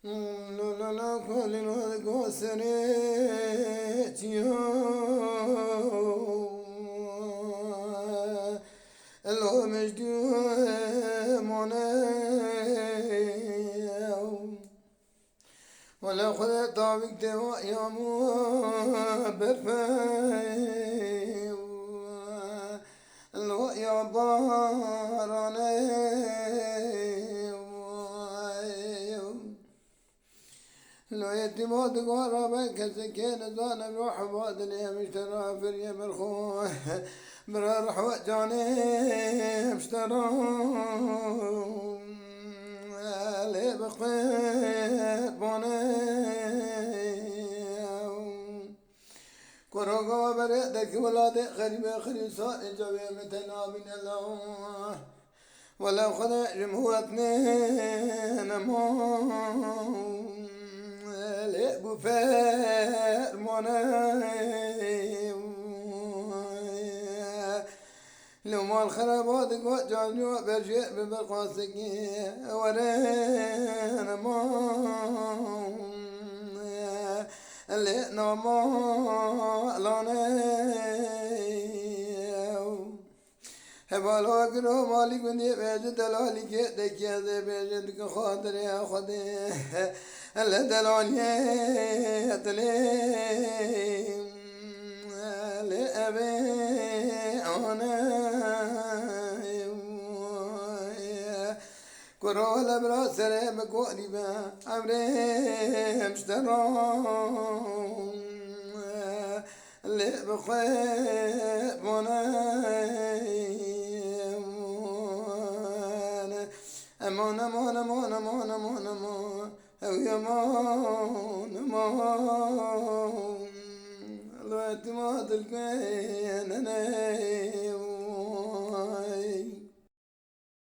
لا كل القصريتيو لو مجدو مناو ولا خذ طابق دواء يا مو برفاي لو يا باراني لو يتمود قربا كسكين زانا بروح بادل يا مشترى فريا مرخو برا وجاني مشترى لي بخيت بوني كروغا بريدك ولادي غريبة خريصة إجابة متنا من الله ولا خذ جمهورتنا مو لأبو فار مناي لو ما الخرابات قوات جانجوا برجع ببرقاسكي ورينا ما اللي نما لاني هبالو کرو مالک بندی بیج دلالی که دکیه ده بیج دک خاطر یا خودی ال دلالیه تلیم ال ابی آنه کرو لبرا سره بکوری با امره مشترام اللي بخير مناي أمان أمان أمان أمان أمان أمان أو يمان أمان لو اعتماد الكين أنا